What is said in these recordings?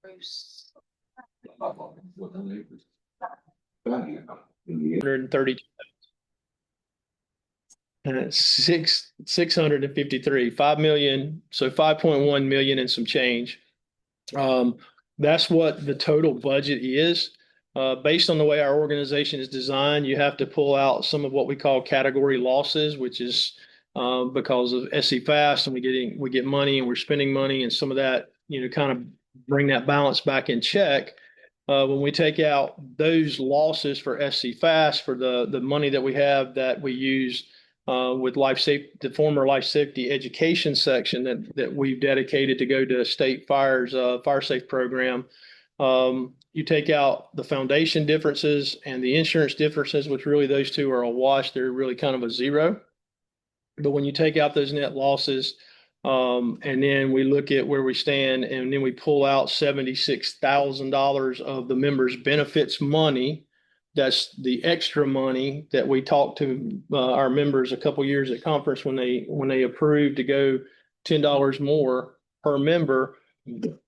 Bruce. 130. 653, 5 million, so 5.1 million and some change. That's what the total budget is. Based on the way our organization is designed, you have to pull out some of what we call category losses, which is because of SC Fast, and we get money and we're spending money, and some of that, kind of bring that balance back in check. When we take out those losses for SC Fast, for the money that we have that we use with life safety, the former life safety education section that we've dedicated to go to state fires, fire safe program. You take out the foundation differences and the insurance differences, which really those two are a wash. They're really kind of a zero. But when you take out those net losses, and then we look at where we stand, and then we pull out $76,000 of the members' benefits money. That's the extra money that we talked to our members a couple years at conference when they approved to go $10 more per member.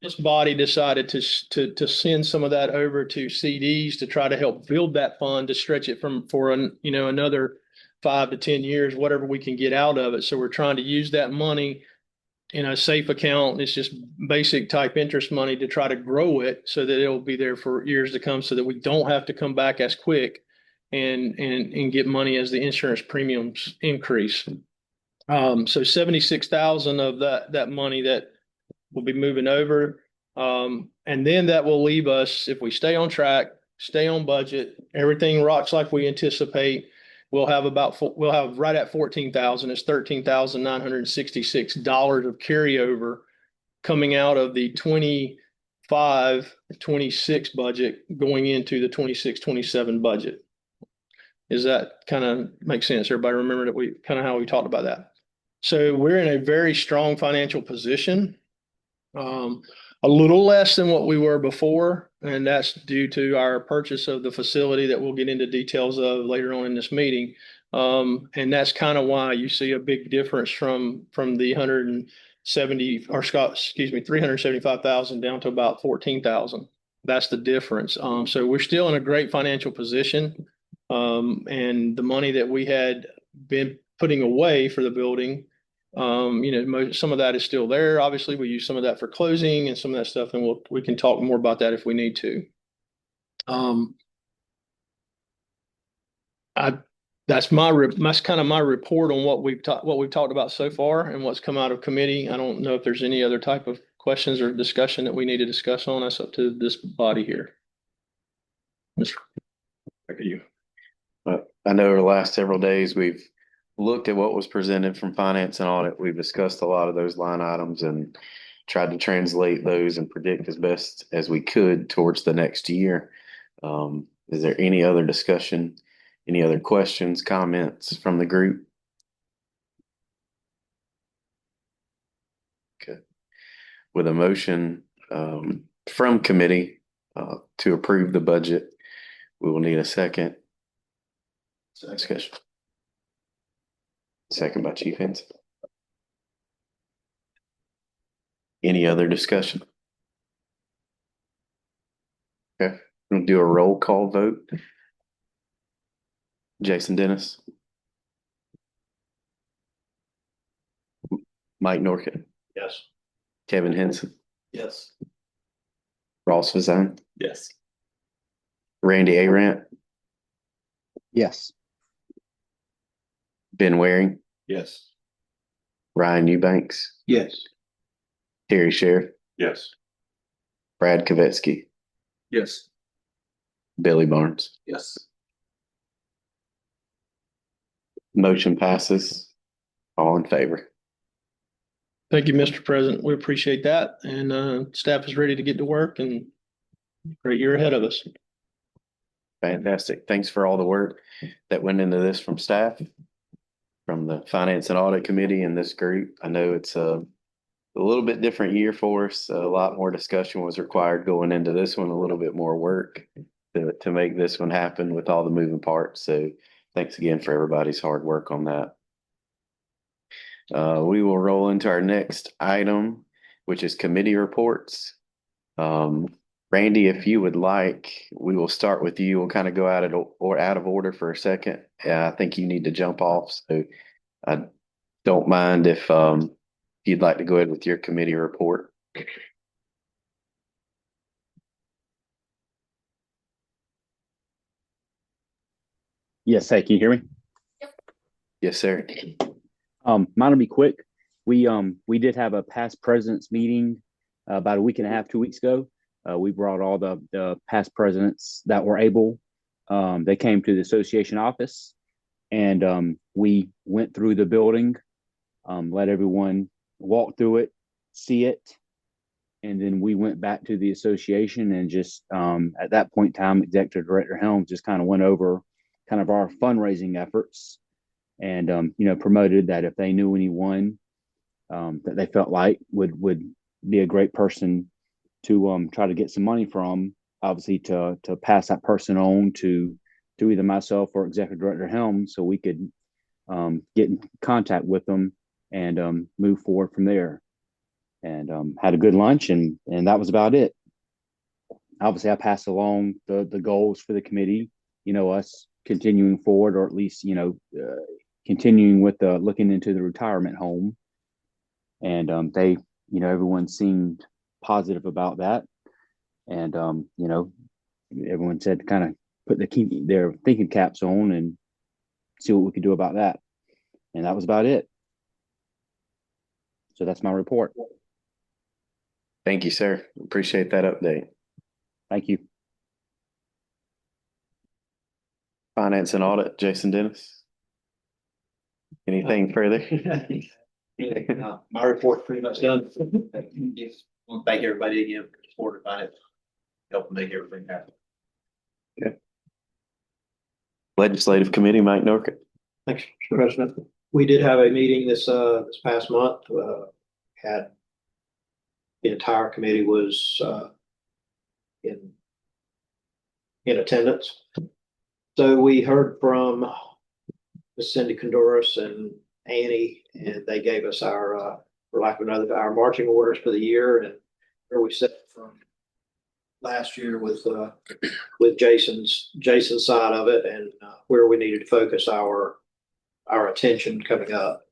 This body decided to send some of that over to CDs to try to help build that fund, to stretch it for another 5 to 10 years, whatever we can get out of it. So we're trying to use that money in a safe account. It's just basic type interest money to try to grow it so that it'll be there for years to come, so that we don't have to come back as quick and get money as the insurance premiums increase. So 76,000 of that money that will be moving over. And then that will leave us, if we stay on track, stay on budget, everything rocks like we anticipate, we'll have right at 14,000. It's $13,966 of carryover coming out of the 25-26 budget going into the 26-27 budget. Does that kind of make sense? Everybody remember that we kind of how we talked about that. So we're in a very strong financial position. A little less than what we were before, and that's due to our purchase of the facility that we'll get into details of later on in this meeting. And that's kind of why you see a big difference from the 375,000 down to about 14,000. That's the difference. So we're still in a great financial position. And the money that we had been putting away for the building, some of that is still there. Obviously, we use some of that for closing and some of that stuff, and we can talk more about that if we need to. That's kind of my report on what we've talked about so far and what's come out of committee. I don't know if there's any other type of questions or discussion that we need to discuss on. That's up to this body here. Mr. Back to you. I know over the last several days we've looked at what was presented from finance and audit. We've discussed a lot of those line items and tried to translate those and predict as best as we could towards the next year. Is there any other discussion, any other questions, comments from the group? Okay. With a motion from committee to approve the budget, we will need a second. Discussion. Second by Chief Henson. Any other discussion? Okay, we'll do a roll call vote. Jason Dennis. Mike Norkett. Yes. Kevin Henson. Yes. Ross Fazan. Yes. Randy Arant. Yes. Ben Waring. Yes. Ryan Eubanks. Yes. Terry Sheriff. Yes. Brad Kavetsky. Yes. Billy Barnes. Yes. Motion passes. All in favor. Thank you, Mr. President. We appreciate that. And staff is ready to get to work, and great year ahead of us. Fantastic. Thanks for all the work that went into this from staff, from the Finance and Audit Committee and this group. I know it's a little bit different year for us. A lot more discussion was required going into this one, a little bit more work to make this one happen with all the moving parts. So thanks again for everybody's hard work on that. We will roll into our next item, which is committee reports. Randy, if you would like, we will start with you. We'll kind of go out of order for a second. I think you need to jump off, so I don't mind if you'd like to go ahead with your committee report. Yes, hey, can you hear me? Yes, sir. Mine will be quick. We did have a past presidents meeting about a week and a half, 2 weeks ago. We brought all the past presidents that were able. They came to the association office, and we went through the building, let everyone walk through it, see it, and then we went back to the association and just at that point in time, Executive Director Helms just kind of went over kind of our fundraising efforts, and promoted that if they knew anyone that they felt like would be a great person to try to get some money from, obviously to pass that person on to either myself or Executive Director Helms, so we could get in contact with them and move forward from there. And had a good lunch, and that was about it. Obviously, I passed along the goals for the committee. Us continuing forward, or at least continuing with looking into the retirement home, and they, everyone seemed positive about that, and everyone said kind of put their thinking caps on and see what we could do about that, and that was about it. So that's my report. Thank you, sir. Appreciate that update. Thank you. Finance and audit, Jason Dennis. Anything further? My report's pretty much done. Just want to thank everybody again for the support of finance, helping make everything happen. Legislative Committee, Mike Norcutt. Thanks, Mr. President. We did have a meeting this past month. Had the entire committee was in attendance. So we heard from Ms. Cindy Condoris and Annie, and they gave us our, for lack of another, our marching orders for the year, and where we set from last year with Jason's side of it, and where we needed to focus our attention coming up.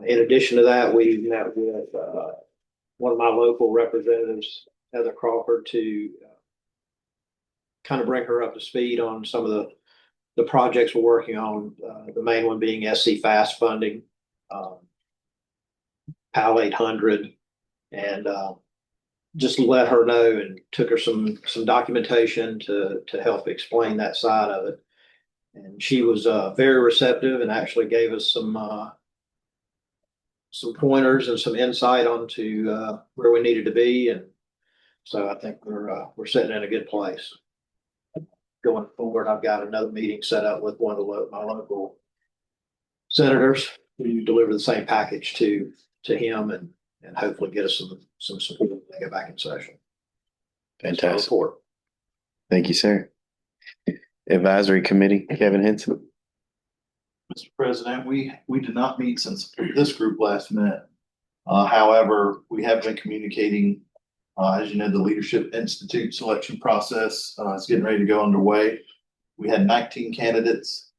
In addition to that, we met with one of my local representatives, Heather Crawford, to kind of bring her up to speed on some of the projects we're working on. The main one being SC Fast funding, PAL 800, and just let her know, and took her some documentation to help explain that side of it. And she was very receptive and actually gave us some pointers and some insight onto where we needed to be. And so I think we're sitting in a good place. Going forward, I've got another meeting set up with one of my local senators to deliver the same package to him, and hopefully get us some support when they get back in session. Fantastic. Thank you, sir. Advisory Committee, Kevin Henson. Mr. President, we did not meet since this group last met. However, we have been communicating. As you know, the Leadership Institute selection process is getting ready to go underway. We had 19 candidates.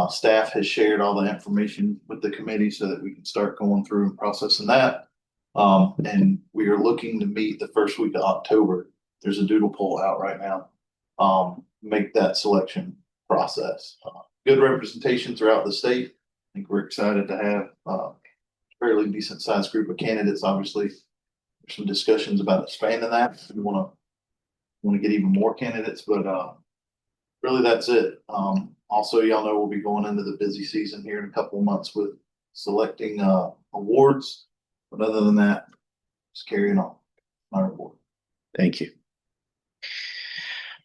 Staff has shared all the information with the committee so that we can start going through and processing that. And we are looking to meet the first week of October. There's a doodle poll out right now. Make that selection process. Good representation throughout the state. I think we're excited to have a fairly decent sized group of candidates. Obviously, there's some discussions about expanding that. We want to get even more candidates, but really that's it. Also, y'all know we'll be going into the busy season here in a couple of months with selecting awards. But other than that, just carrying on my report. Thank you.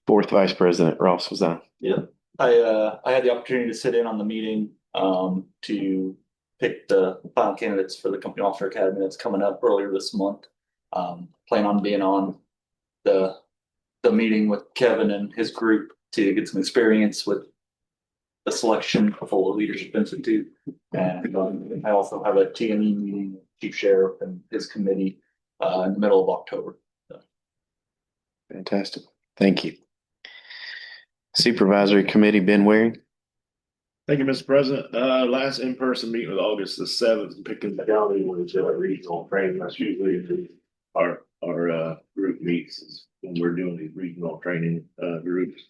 Fourth Vice President Ross was on. Yeah, I had the opportunity to sit in on the meeting to pick the final candidates for the Company Officer Academy that's coming up earlier this month. Plan on being on the meeting with Kevin and his group to get some experience with the selection of Fuller Leadership Institute. And I also have a T&E meeting with Chief Sheriff and his committee in the middle of October. So Fantastic. Thank you. Supervisory Committee, Ben Waring. Thank you, Mr. President. Last in-person meeting was August the 7th in Pickens County was regional training. That's usually our group meets is when we're doing these regional training groups.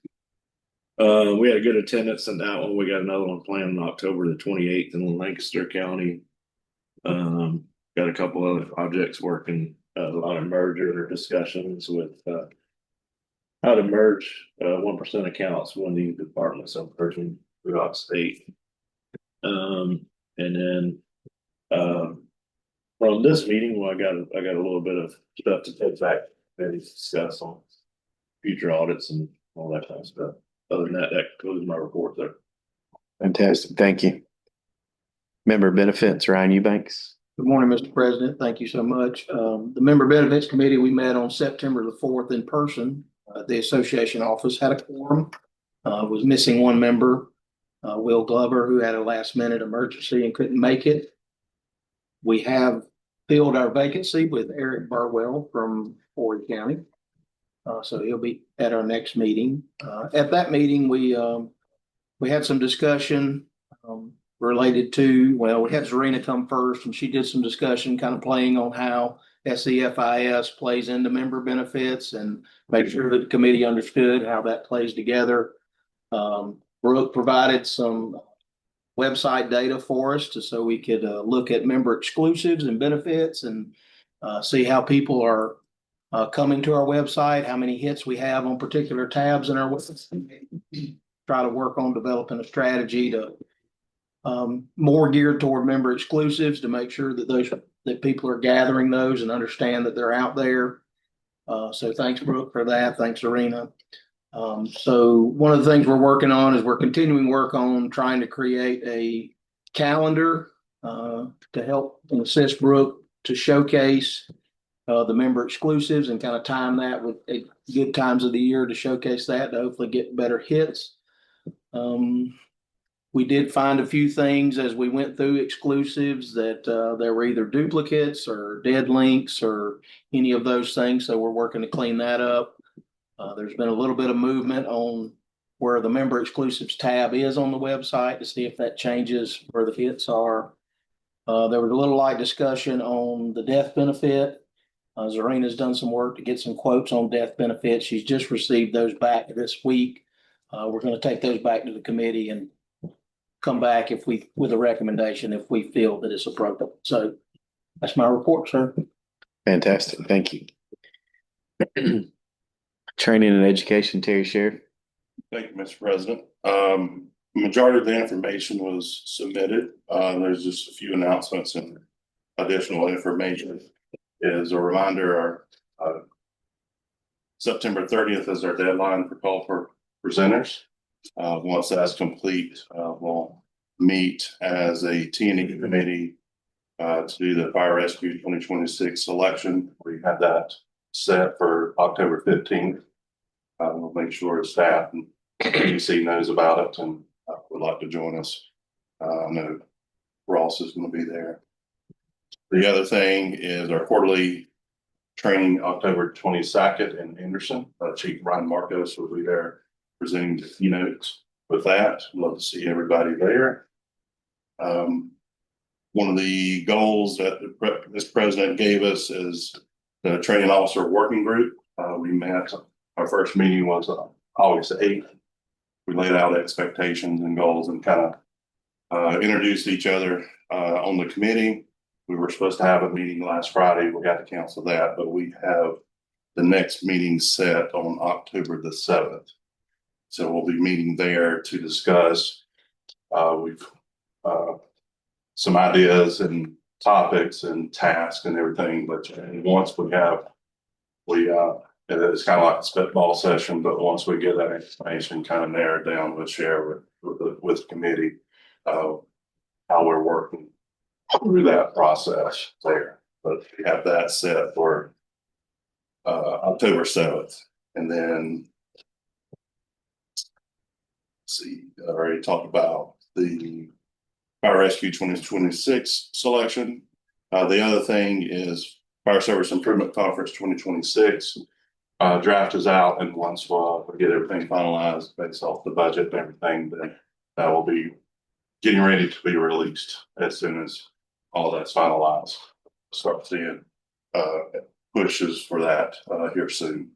We had a good attendance in that one. We got another one planned on October the 28th in Lancaster County. Got a couple other projects working, a lot of merger discussions with how to merge 1% accounts when these departments are merging throughout state. And then from this meeting, well, I got a little bit of stuff to take back and discuss on future audits and all that kind of stuff. Other than that, that concludes my report there. Fantastic. Thank you. Member Benefits, Ryan Eubanks. Good morning, Mr. President. Thank you so much. The Member Benefits Committee, we met on September the 4th in person. The association office had a quorum, was missing one member, Will Glover, who had a last minute emergency and couldn't make it. We have filled our vacancy with Eric Barwell from Horry County. So he'll be at our next meeting. At that meeting, we had some discussion related to, well, we had Zarina come first and she did some discussion kind of playing on how SEFIS plays into member benefits and make sure that the committee understood how that plays together. Brooke provided some website data for us so we could look at member exclusives and benefits and see how people are coming to our website, how many hits we have on particular tabs in our website. Try to work on developing a strategy to more geared toward member exclusives to make sure that people are gathering those and understand that they're out there. So thanks, Brooke, for that. Thanks, Arena. So one of the things we're working on is we're continuing work on trying to create a calendar to help and assist Brooke to showcase the member exclusives and kind of time that with good times of the year to showcase that to hopefully get better hits. We did find a few things as we went through exclusives that there were either duplicates or dead links or any of those things. So we're working to clean that up. There's been a little bit of movement on where the member exclusives tab is on the website to see if that changes where the hits are. There was a little light discussion on the death benefit. Zarina's done some work to get some quotes on death benefits. She's just received those back this week. We're going to take those back to the committee and come back with a recommendation if we feel that it's appropriate. So that's my report, sir. Fantastic. Thank you. Training and education, Terry Sheriff. Thank you, Mr. President. Majority of the information was submitted. There's just a few announcements and additional information. As a reminder, our September 30th is our deadline for call for presenters. Once that's complete, we'll meet as a T&E committee to do the Fire Rescue 2026 selection. We had that set for October 15th. We'll make sure staff and PC knows about it and would like to join us. I know Ross is going to be there. The other thing is our quarterly training October 22nd in Anderson. Chief Ryan Marcos will be there presenting the keynotes with that. Love to see everybody there. One of the goals that this president gave us is the training officer working group. We met, our first meeting was August 8th. We laid out expectations and goals and kind of introduced each other on the committee. We were supposed to have a meeting last Friday. We got to cancel that, but we have the next meeting set on October the 7th. So we'll be meeting there to discuss some ideas and topics and tasks and everything. But once it's kind of like a spitball session, but once we get that information kind of narrowed down, we'll share with the committee how we're working through that process there. But we have that set for October 7th. And then see, I already talked about the Fire Rescue 2026 selection. The other thing is Fire Service Improvement Conference 2026. draft is out, and once we get everything finalized based off the budget and everything, then that will be getting ready to be released as soon as all that's finalized. Start seeing pushes for that here soon.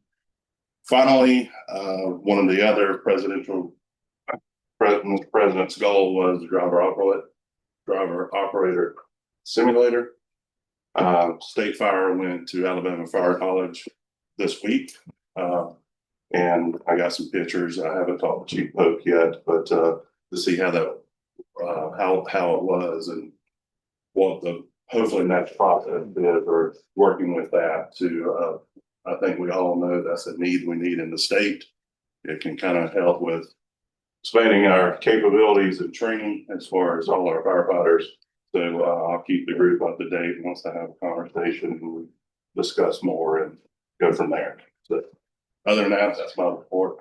Finally, one of the other president's goal was the driver operator simulator. State Fire went to Alabama Fire College this week. And I got some pictures. I haven't talked to Chief Polk yet, but to see how that how it was and what the hopefully next process is, or working with that to I think we all know that's a need we need in the state. It can kind of help with expanding our capabilities and training as far as all our firefighters. So I'll keep the group up to date once I have a conversation and we discuss more and go from there. So other than that, that's my report.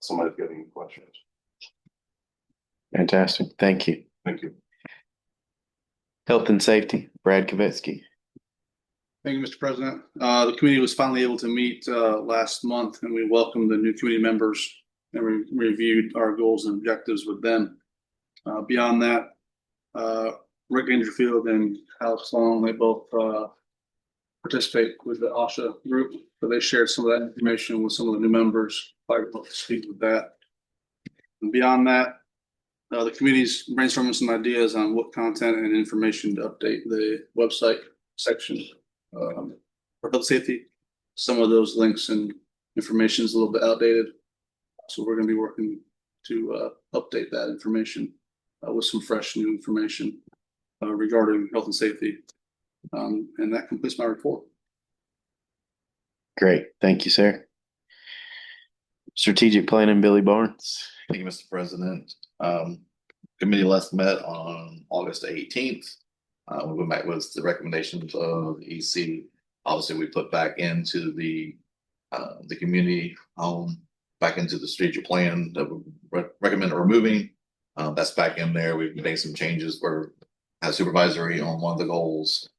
Somebody's got any questions? Fantastic. Thank you. Thank you. Health and safety, Brad Kavetsky. Thank you, Mr. President. The committee was finally able to meet last month, and we welcomed the new committee members and we reviewed our goals and objectives with them. Beyond that, Rick Dangerfield and Alex Long, they both participate with the OSHA group, so they shared some of that information with some of the new members. I will speak with that. And beyond that, the committee's brainstorming some ideas on what content and information to update the website section for health safety. Some of those links and information is a little bit outdated, so we're going to be working to update that information with some fresh new information regarding health and safety. And that completes my report. Great. Thank you, sir. Strategic planning, Billy Barnes. Thank you, Mr. President. Committee last met on August 18th. We met with the recommendations of the EC. Obviously, we put back into the community home, back into the strategic plan that we recommend removing. That's back in there. We've made some changes for supervisory on one of the goals.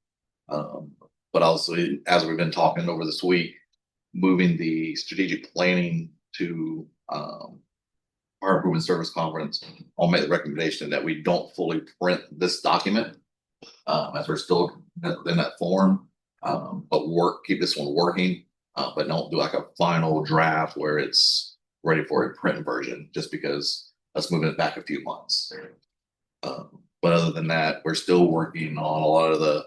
But also, as we've been talking over this week, moving the strategic planning to our improvement service conference, I'll make the recommendation that we don't fully print this document as we're still in that form, but keep this one working, but don't do like a final draft where it's ready for a print version, just because let's move it back a few months. But other than that, we're still working on a lot of the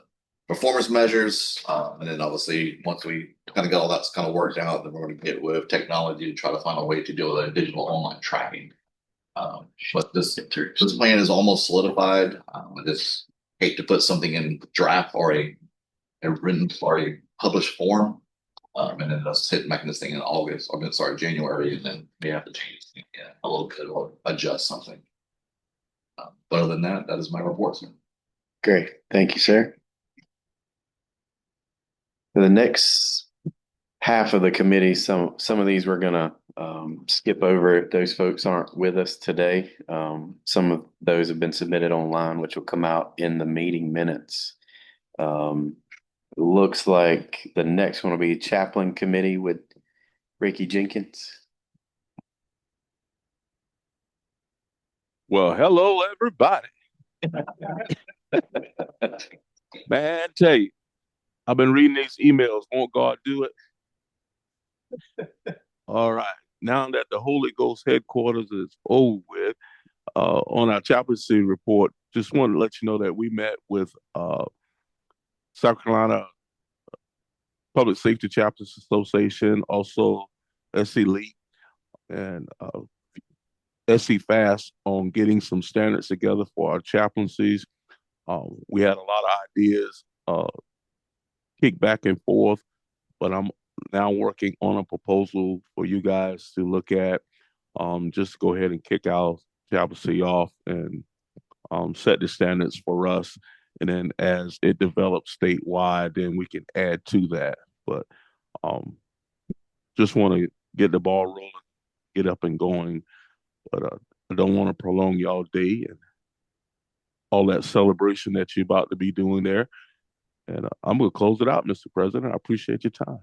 performance measures. And then obviously, once we kind of get all that's kind of worked out, then we're going to get with technology to try to find a way to deal with the digital online tracking. But this plan is almost solidified. I just hate to put something in draft or a written or a published form, and then just making this thing in August, or January, and then we have to change a little bit or adjust something. But other than that, that is my report, sir. Great. Thank you, sir. For the next half of the committee, some of these we're gonna skip over if those folks aren't with us today. Some of those have been submitted online, which will come out in the meeting minutes. Looks like the next one will be Chaplain Committee with Ricky Jenkins. Well, hello, everybody. Man, I tell you, I've been reading these emails. Won't God do it? All right. Now that the Holy Ghost headquarters is over with, on our chaplaincy report, just wanted to let you know that we met with South Carolina Public Safety Chaplains Association, also SC League, and SC Fast on getting some standards together for our chaplaincies. We had a lot of ideas, kick back and forth, but I'm now working on a proposal for you guys to look at. Just go ahead and kick our chaplaincy off and set the standards for us. And then as it develops statewide, then we can add to that. But just want to get the ball rolling, get up and going. But I don't want to prolong y'all day and all that celebration that you're about to be doing there. And I'm going to close it out, Mr. President. I appreciate your time.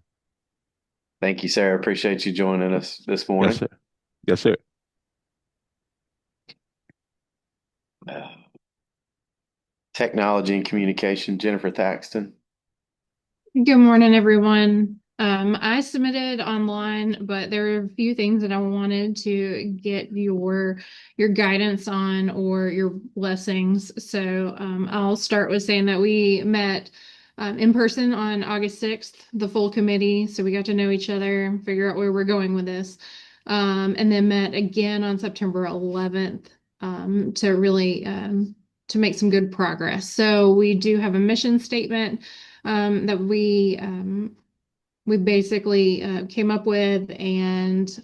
Thank you, Sarah. Appreciate you joining us this Yes, morning. sir. Yes, sir. Technology and communication, Jennifer Thaxton. Good morning, everyone. I submitted online, but there are a few things that I wanted to get your guidance on or your blessings. So I'll start with saying that we met in person on August 6th, the full committee. So we got to know each other and figure out where we're going with this. And then met again on September 11th to really to make some good progress. So we do have a mission statement that we basically came up with and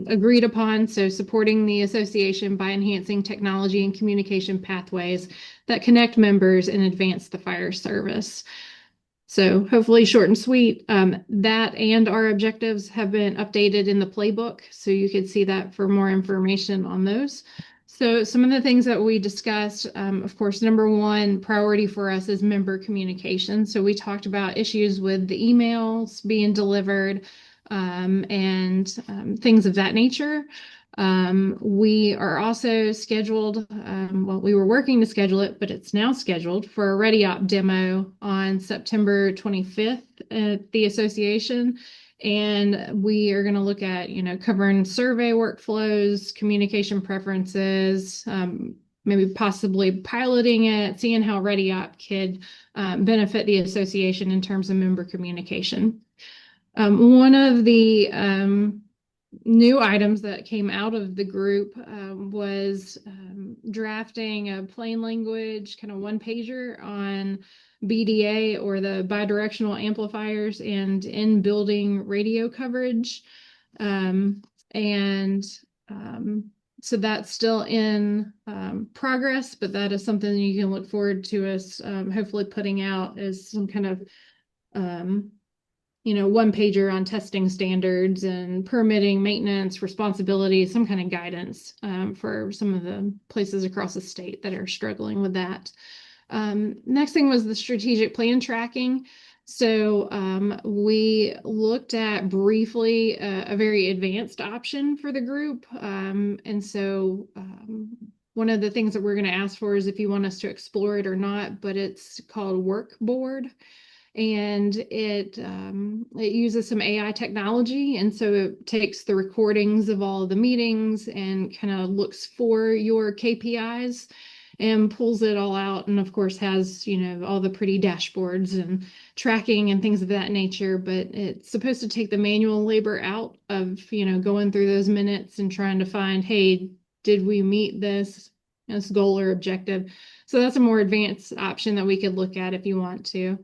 agreed upon. So supporting the association by enhancing technology and communication pathways that connect members and advance the fire service. So hopefully short and sweet. That and our objectives have been updated in the playbook. So you could see that for more information on those. So some of the things that we discussed, of course, number one priority for us is member communication. So we talked about issues with the emails being delivered and things of that nature. We are also scheduled, well, we were working to schedule it, but it's now scheduled for a ReadyOp demo on September 25th at the association. And we are going to look at, covering survey workflows, communication preferences, maybe possibly piloting it, seeing how ReadyOp could benefit the association in terms of member communication. One of the new items that came out of the group was drafting a plain language kind of one pager on BDA or the bidirectional amplifiers and in building radio coverage. So that's still in progress, but that is something you can look forward to us hopefully putting out as some kind of one pager on testing standards and permitting, maintenance, responsibility, some kind of guidance for some of the places across the state that are struggling with that. Next thing was the strategic plan tracking. So we looked at briefly a very advanced option for the group. And so one of the things that we're going to ask for is if you want us to explore it or not, but it's called Workboard. And it uses some AI technology. And so it takes the recordings of all of the meetings and kind of looks for your KPIs and pulls it all out. And of course has, all the pretty dashboards and tracking and things of that nature. But it's supposed to take the manual labor out of, going through those minutes and trying to find, hey, did we meet this goal or objective? So that's a more advanced option that we could look at if you want to.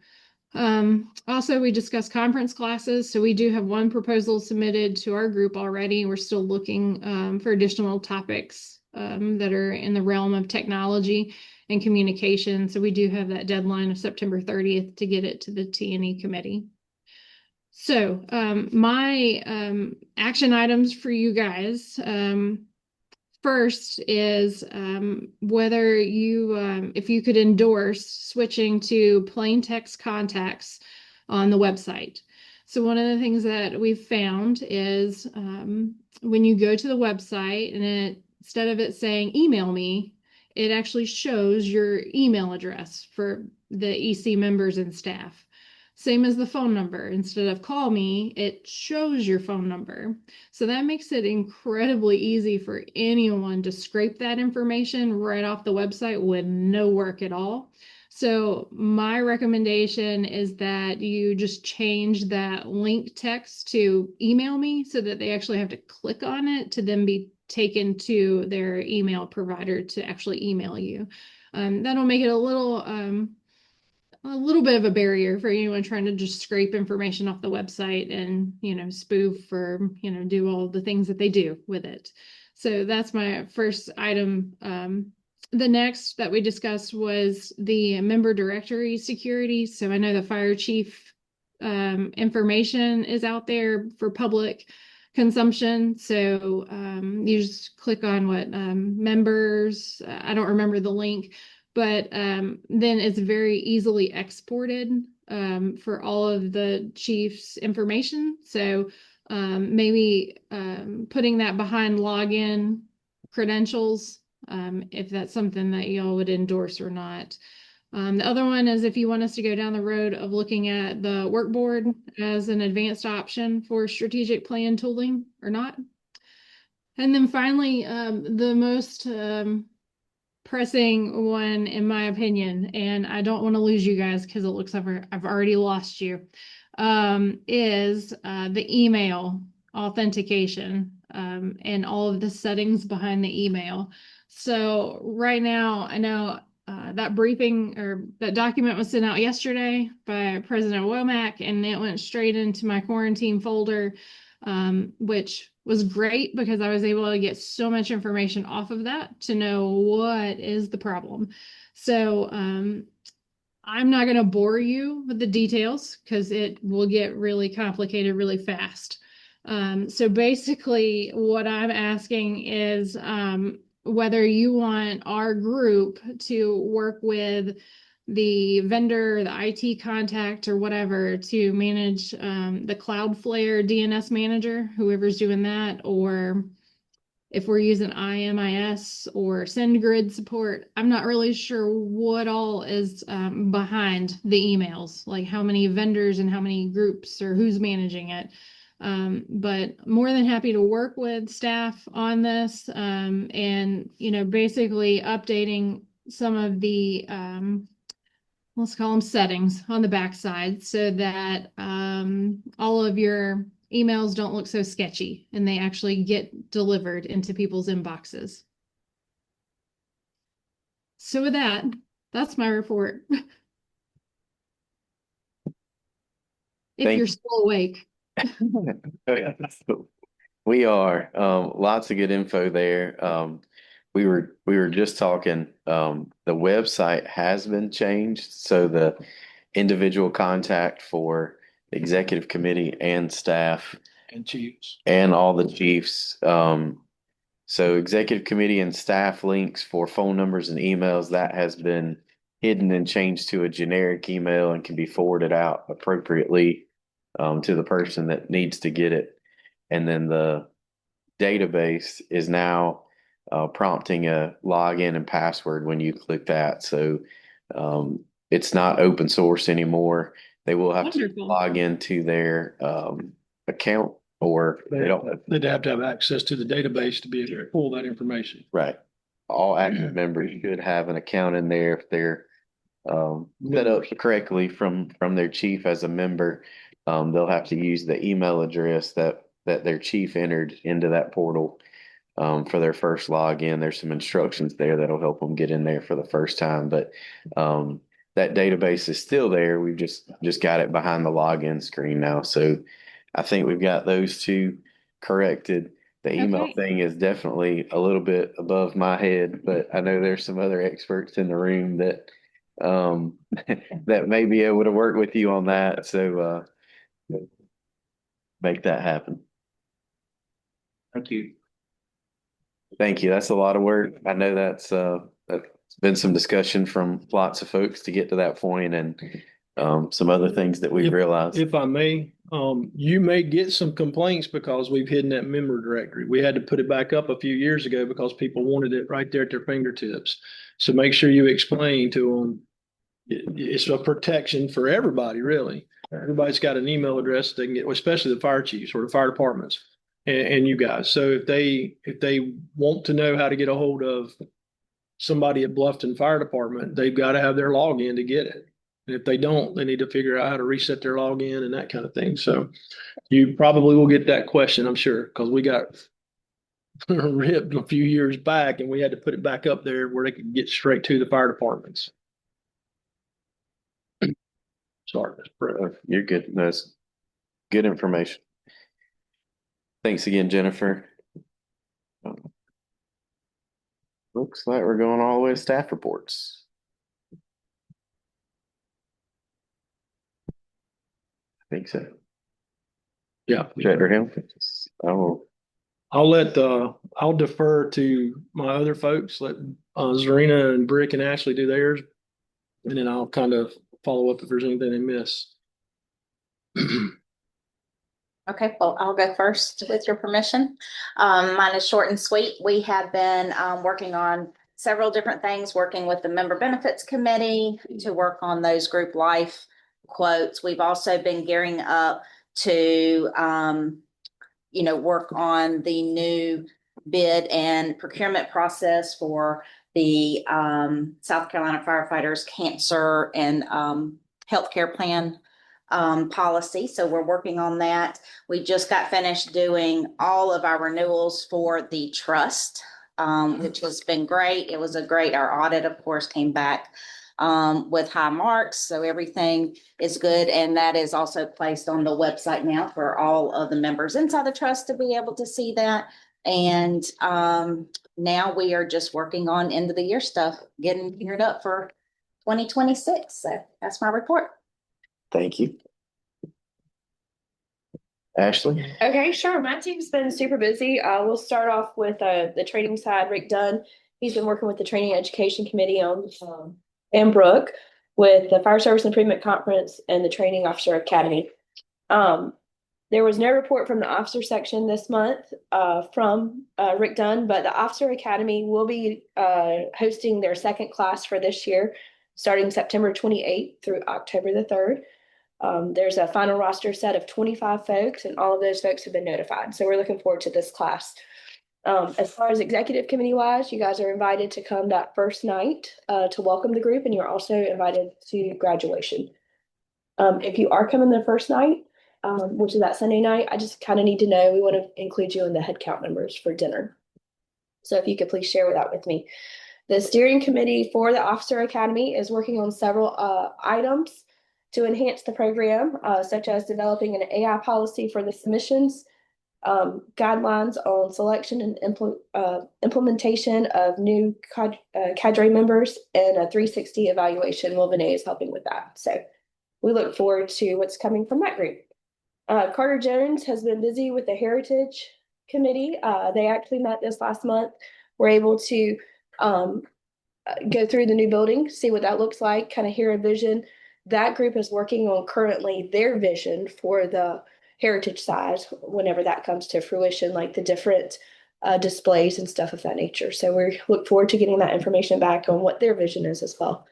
Also, we discussed conference classes. So we do have one proposal submitted to our group already. We're still looking for additional topics that are in the realm of technology and communication. So we do have that deadline of September 30th to get it to the T&E committee. So my action items for you guys. First is whether you, if you could endorse switching to plain text contacts on the website. So one of the things that we've found is when you go to the website and instead of it saying email me, it actually shows your email address for the EC members and staff. Same as the phone number. Instead of call me, it shows your phone number. So that makes it incredibly easy for anyone to scrape that information right off the website with no work at all. So my recommendation is that you just change that link text to email me so that they actually have to click on it to then be taken to their email provider to actually email you. That'll make it a little bit of a barrier for anyone trying to just scrape information off the website and, spoof or, do all the things that they do with it. So that's my first item. The next that we discussed was the member directory security. So I know the fire chief information is out there for public consumption. So you just click on what members, I don't remember the link, but then it's very easily exported for all of the chief's information. So Maybe putting that behind login credentials, if that's something that y'all would endorse or not. The other one is if you want us to go down the road of looking at the work board as an advanced option for strategic plan tooling or not. And then finally, the most pressing one, in my opinion, and I don't want to lose you guys because it looks like I've already lost you, is the email authentication and all of the settings behind the email. So right now, I know that briefing or that document was sent out yesterday by President Womack, and it went straight into my quarantine folder, which was great because I was able to get so much information off of that to know what is the problem. So I'm not going to bore you with the details because it will get really complicated really fast. So basically what I'm asking is whether you want our group to work with the vendor, the IT contact or whatever to manage the Cloudflare DNS manager, whoever's doing that, or if we're using IMIS or SendGrid support. I'm not really sure what all is behind the emails, like how many vendors and how many groups or who's managing it. But more than happy to work with staff on this and, you know, basically updating some of the let's call them settings on the backside so that all of your emails don't look so sketchy and they actually get delivered into people's inboxes. So with that, that's my report. If you're still awake. We are, lots of good info there. We were just talking, the website has been changed. So the individual contact for the executive committee and staff And chiefs. and all the chiefs. So executive committee and staff links for phone numbers and emails, that has been hidden and changed to a generic email and can be forwarded out appropriately to the person that needs to get it. And then the database is now prompting a login and password when you click that. So it's not open source anymore. They will have to log into their account, or they don't. They'd have to have access to the database to be able to pull that information. Right. All active members should have an account in there if they're set up correctly from their chief as a member. They'll have to use the email address that their chief entered into that portal for their first login. There's some instructions there that'll help them get in there for the first time, but that database is still there. We've just got it behind the login screen now. So I think we've got those two corrected. The email thing is definitely a little bit above my head, but I know there's some other experts in the room that that may be able to work with you on that. So make that happen. Thank you. Thank you. That's a lot of work. I know that's been some discussion from lots of folks to get to that point, and some other things that we've realized. If I may, you may get some complaints because we've hidden that member directory. We had to put it back up a few years ago because people wanted it right there at their fingertips. So make sure you explain to them it's a protection for everybody, really. Everybody's got an email address they can get, especially the fire chiefs or the fire departments and you guys. So if they want to know how to get a hold of somebody at Bluffton Fire Department, they've got to have their login to get it. And if they don't, they need to figure out how to reset their login and that kind of thing. So you probably will get that question, I'm sure, because we got ripped a few years back and we had to put it back up there where they could get straight to the fire departments. Sorry, Mr. President. You're good. That's good information. Thanks again, Jennifer. Looks like we're going all the way to staff reports. I think so. Yeah. Director Hill. I'll defer to my other folks. Let Zarina and Brick and Ashley do theirs, and then I'll kind of follow up if there's anything they miss. Okay, well, I'll go first with your permission. Mine is short and sweet. We have been working on several different things, working with the Member Benefits Committee to work on those group life quotes. We've also been gearing up to, work on the new bid and procurement process for the South Carolina firefighters cancer and healthcare plan policy. So we're working on that. We just got finished doing all of our renewals for the trust, which has been great. It was our audit, of course, came back with high marks. So everything is good. And that is also placed on the website now for all of the members inside the trust to be able to see that. And now we are just working on end of the year stuff, getting geared up for 2026. So that's my report. Thank you. Ashley? Okay, sure. My team's been super busy. We'll start off with the training side. Rick Dunn, he's been working with the Training Education Committee on and Brooke with the Fire Service Improvement Conference and the Training Officer Academy. There was no report from the officer section this month from Rick Dunn, but the Officer Academy will be hosting their second class for this year, starting September 28th through October the 3rd. There's a final roster set of 25 folks, and all of those folks have been notified. So we're looking forward to this class. As far as executive committee wise, you guys are invited to come that first night to welcome the group, and you're also invited to graduation. If you are coming the first night, which is that Sunday night, I just kind of need to know, we want to include you in the head count numbers for dinner. So if you could please share that with me. The steering committee for the Officer Academy is working on several items to enhance the program, such as developing an AI policy for the submissions, guidelines on selection and implementation of new cadre members, and a 360 evaluation. Will Vinay is helping with that. So we look forward to what's coming from that group. Carter Jones has been busy with the Heritage Committee. They actually met this last month. We're able to go through the new building, see what that looks like, kind of hear a vision. That group is working on currently their vision for the heritage side whenever that comes to fruition, like the different displays and stuff of that nature. So we look forward to getting that information back on what their vision is as well.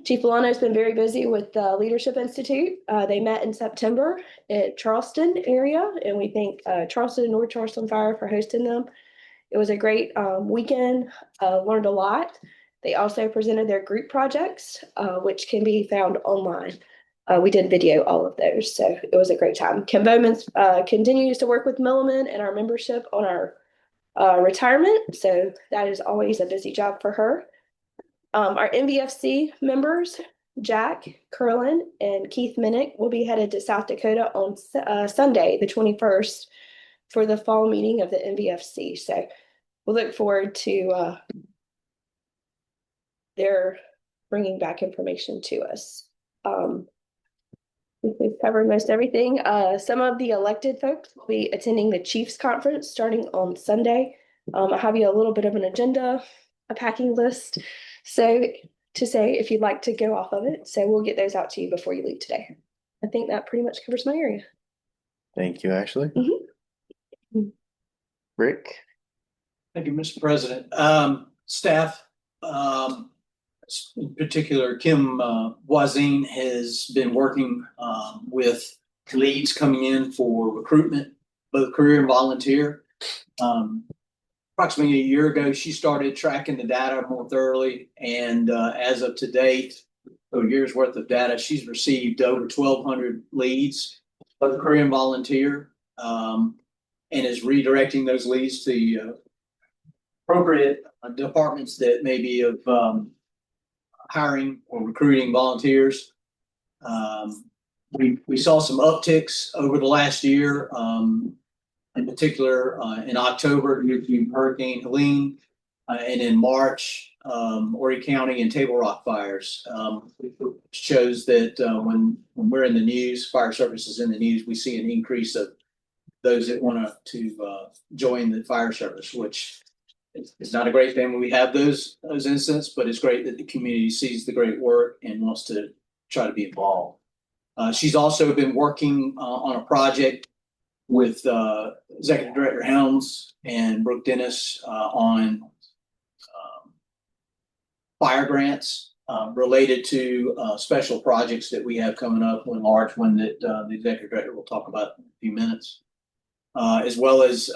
Chief Milano has been very busy with the Leadership Institute. They met in September at Charleston area, and we thank Charleston and North Charleston Fire for hosting them. It was a great weekend, learned a lot. They also presented their group projects, which can be found online. We did video all of those, so it was a great time. Kim Bowman continues to work with Milliman and our membership on our retirement, so that is always a busy job for her. Our NVFC members, Jack Curlin and Keith Minnick, will be headed to South Dakota on Sunday, the 21st, for the fall meeting of the NVFC. So we'll look forward to their bringing back information to us. We've covered most everything. Some of the elected folks will be attending the Chiefs Conference starting on Sunday. I have you a little bit of an agenda, a packing list. So to say if you'd like to go off of it. So we'll get those out to you before you leave today. I think that pretty much covers my area. Thank you, Ashley. Rick? Thank you, Mr. President. Staff, in particular, Kim Wazine has been working with leads coming in for recruitment, both career and volunteer. Approximately a year ago, she started tracking the data more thoroughly, and as of to date, a year's worth of data, she's received over 1,200 leads, both career and volunteer, and is redirecting those leads to appropriate departments that may be of hiring or recruiting volunteers. We saw some upticks over the last year, in particular in October due to Hurricane Helene, and in March, Horry County and Table Rock fires. Shows that when we're in the news, fire services in the news, we see an increase of those that want to join the fire service, which it's not a great thing when we have those incidents, but it's great that the community sees the great work and wants to try to be involved. She's also been working on a project with Executive Director Helms and Brooke Dennis on fire grants related to special projects that we have coming up, one large one that the Executive Director will talk about in a few minutes, as well as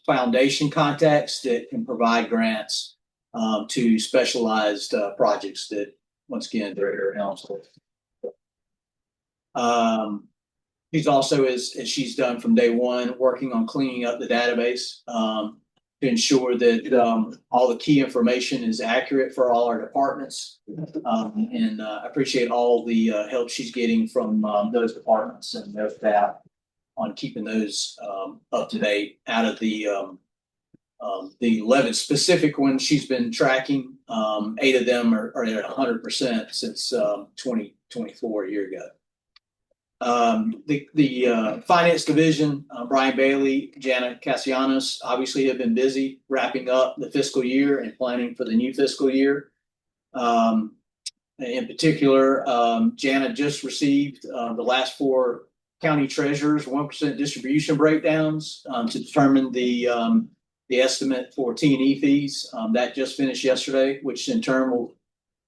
foundation contacts that can provide grants to specialized projects that, once again, Director Helms. She's also, as she's done from day one, working on cleaning up the database to ensure that all the key information is accurate for all our departments. And I appreciate all the help she's getting from those departments and their staff on keeping those up to date. Out of the 11 specific ones she's been tracking, 8 of them are at 100% since 2024, a year ago. The finance division, Brian Bailey, Janet Cassianos, obviously have been busy wrapping up the fiscal year and planning for the new fiscal year. In particular, Janet just received the last 4 county treasurers 1% distribution breakdowns to determine the estimate for T&E fees. That just finished yesterday, which in turn will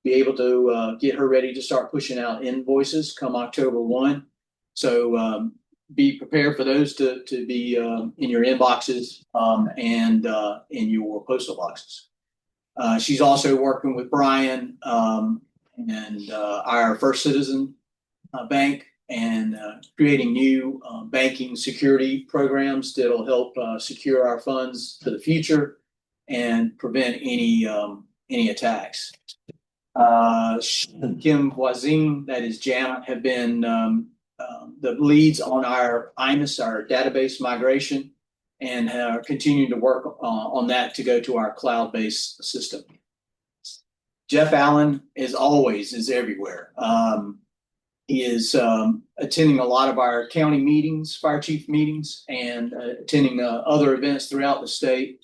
be able to get her ready to start pushing out invoices come October 1. So be prepared for those to be in your inboxes and in your postal boxes. She's also working with Brian and our First Citizen Bank and creating new banking security programs that'll help secure our funds for the future and prevent any attacks. Kim Voisin, that is Janet, have been the leads on our IMIS, our database migration, and are continuing to work on that to go to our cloud-based system. Jeff Allen, as always, is everywhere. He is attending a lot of our county meetings, fire chief meetings, and attending other events throughout the state.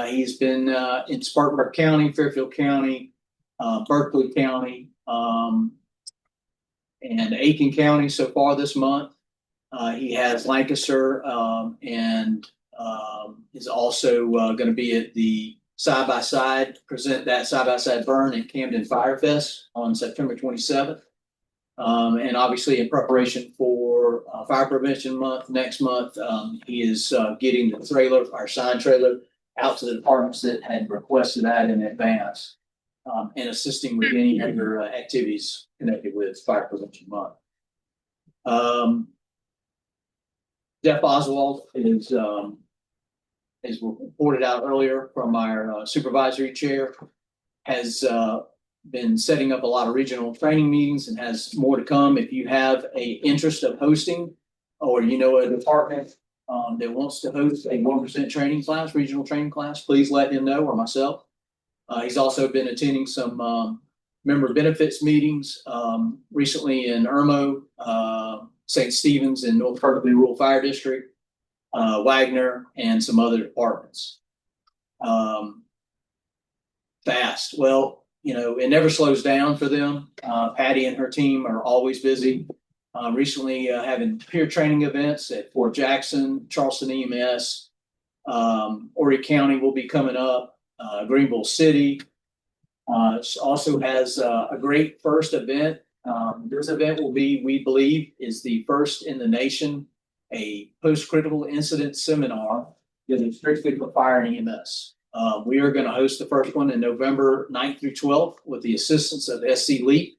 He's been in Spartanburg County, Fairfield County, Berkeley County, and Aiken County so far this month. He has Lancaster and is also going to be at the present that side-by-side burn at Camden Fire Fest on September 27th. And obviously in preparation for Fire Prevention Month next month, he is getting the trailer, our sign trailer, out to the departments that had requested that in advance, and assisting with any other activities connected with Fire Prevention Month. Jeff Oswald is, as reported out earlier from our supervisory chair, has been setting up a lot of regional training meetings and has more to come. If you have a interest of hosting, or you know a department that wants to host a 1% training class, regional training class, please let him know, or myself. He's also been attending some member benefits meetings recently in Irmo, St. Stephen's in North Berkeley Rural Fire District, Wagner, and some other departments. Fast. Well, you know, it never slows down for them. Patty and her team are always busy. Recently having peer training events at Fort Jackson, Charleston EMS, Horry County will be coming up, Greenville City. Also has a great first event. This event will be, we believe, is the first in the nation, a post-critical incident seminar that is strictly for fire and EMS. We are going to host the first one in November 9th through 12th with the assistance of SC Leap.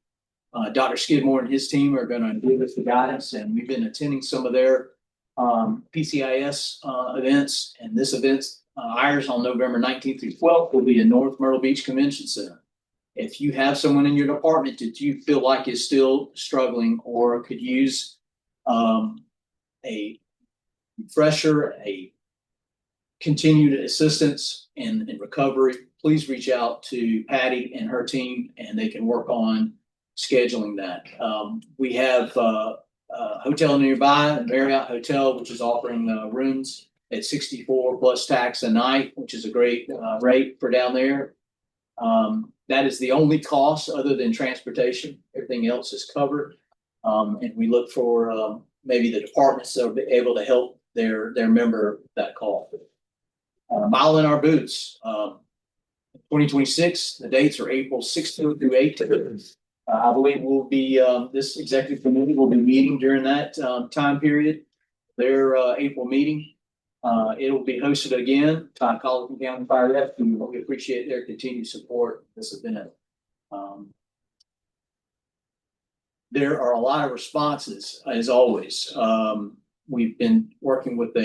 Dr. Skidmore and his team are going to give us the guidance, and we've been attending some of their PCIS events. And this event, ours on November 19th through 12th, will be in North Myrtle Beach Convention Center. If you have someone in your department that you feel like is still struggling or could use a refresher, a continued assistance in recovery, please reach out to Patty and her team, and they can work on scheduling that. We have a hotel nearby, a Marriott Hotel, which is offering rooms at $64 plus tax a night, which is a great rate for down there. That is the only cost other than transportation. Everything else is covered. And we look for maybe the departments that are able to help their member that call. Mile in our boots. 2026, the dates are April 16th through 18th. I believe we'll be, this executive committee will be meeting during that time period, their April meeting. It will be hosted again by Colleton County Fire Rescue. We appreciate their continued support of this event. There are a lot of responses, as always. We've been working with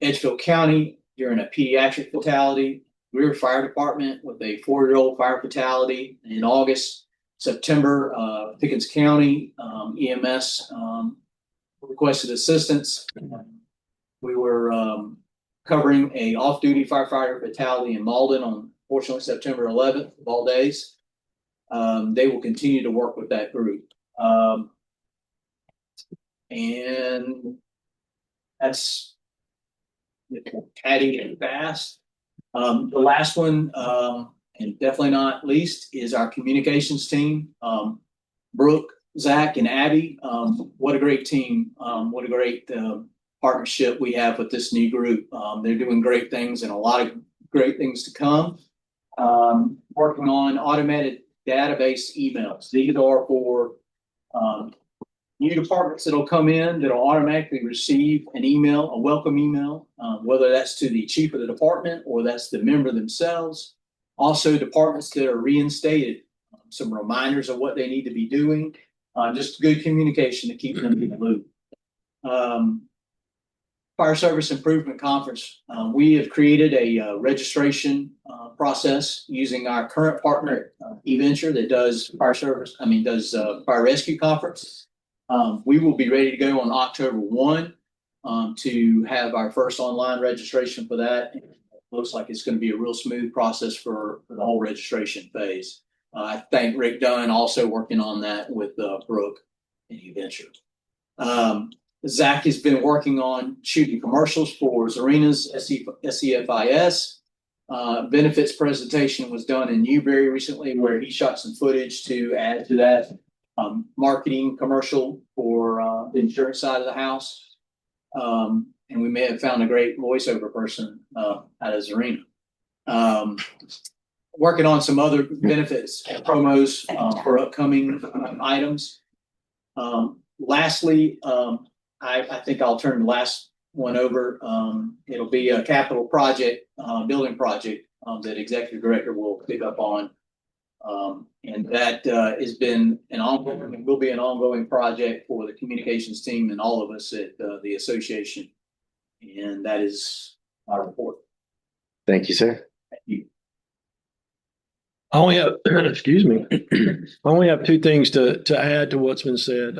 Edgefield County during a pediatric fatality. Greer Fire Department with a 4-year-old fire fatality in August. September, Pickens County EMS requested assistance. We were covering a off-duty firefighter fatality in Malden on, fortunately, September 11th of all days. They will continue to work with that group. And that's adding it fast. The last one, and definitely not least, is our communications team. Brooke, Zach, and Abby. What a great team. What a great partnership we have with this new group. They're doing great things and a lot of great things to come. Working on automated database emails. These are for new departments that'll come in that'll automatically receive an email, a welcome email, whether that's to the chief of the department or that's the member themselves. Also, departments that are reinstated, some reminders of what they need to be doing, just good communication to keep them in the loop. Fire Service Improvement Conference. We have created a registration process using our current partner, eVenture, that does fire rescue conference. We will be ready to go on October 1 to have our first online registration for that. It looks like it's going to be a real smooth process for the whole registration phase. I thank Rick Dunn also working on that with Brooke and eVenture. Zach has been working on shooting commercials for Zarina's SCFIS. Benefits presentation was done in Newberry recently, where he shot some footage to add to that marketing commercial for the insurance side of the house. And we may have found a great voiceover person out of Zarina. Working on some other benefits promos for upcoming items. Lastly, I think I'll turn the last one over. It'll be a capital project, building project that Executive Director will pick up on. And that has been an ongoing, will be an ongoing project for the communications team and all of us at the association. And that is my report. Thank you, sir. Thank you. I only have, excuse me, I only have two things to add to what's been said.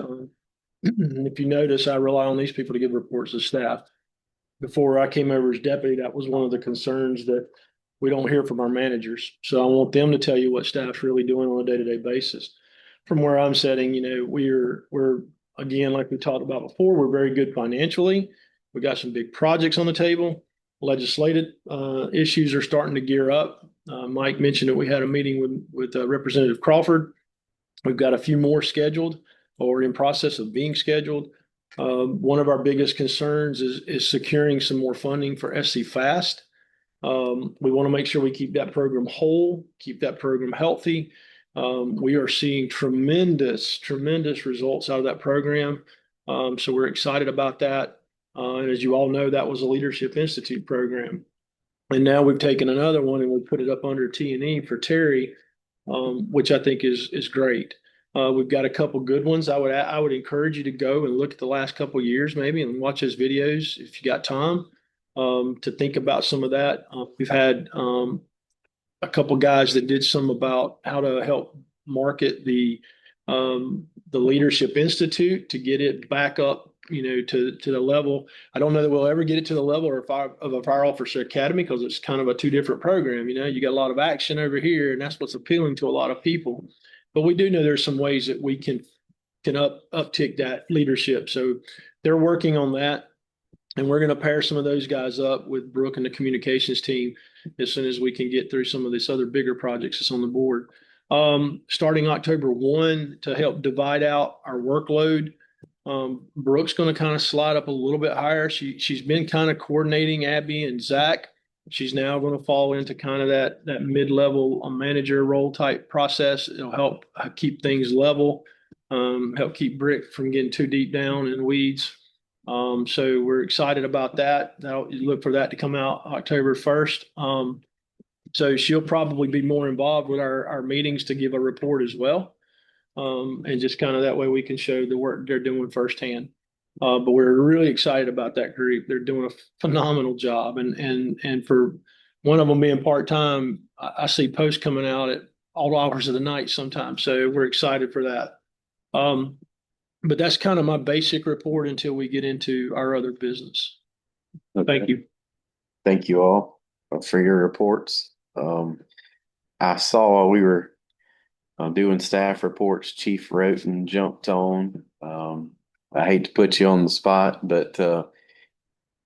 If you notice, I rely on these people to give reports to staff. Before I came over as deputy, that was one of the concerns that we don't hear from our managers. So I want them to tell you what staff's really doing on a day-to-day basis. From where I'm sitting, we're again, like we talked about before, we're very good financially. We got some big projects on the table. Legislative issues are starting to gear up. Mike mentioned that we had a meeting with Representative Crawford. We've got a few more scheduled or in process of being scheduled. One of our biggest concerns is securing some more funding for SC Fast. We want to make sure we keep that program whole, keep that program healthy. We are seeing tremendous results out of that program. So we're excited about that. And as you all know, that was a Leadership Institute program. And now we've taken another one and we put it up under T&E for Terry, which I think is great. We've got a couple good ones. I would encourage you to go and look at the last couple of years maybe and watch his videos if you got time to think about some of that. We've had a couple guys that did some about how to help market the Leadership Institute to get it back up, to the level. I don't know that we'll ever get it to the level of a Fire Officer Academy because it's kind of a two different program. You got a lot of action over here, and that's what's appealing to a lot of people. But we do know there's some ways that we can uptick that leadership. So they're working on that, and we're going to pair some of those guys up with Brooke and the communications team as soon as we can get through some of this other bigger projects that's on the board. Starting October 1 to help divide out our workload. Brooke's going to kind of slide up a little bit higher. She's been kind of coordinating Abby and Zach. She's now going to fall into kind of that mid-level manager role type process. It'll help keep things level, help keep Brick from getting too deep down in the weeds. So we're excited about that. Look for that to come out October 1st. So she'll probably be more involved with our meetings to give a report as well. And just kind of that way we can show the work they're doing firsthand. But we're really excited about that group. They're doing a phenomenal job. And for one of them being part-time, I see posts coming out at all hours of the night sometimes. So we're excited for that. But that's kind of my basic report until we get into our other business. Okay. Thank you. Thank you all for your reports. I saw while we were doing staff reports, Chief Roten jumped on. I hate to put you on the spot, but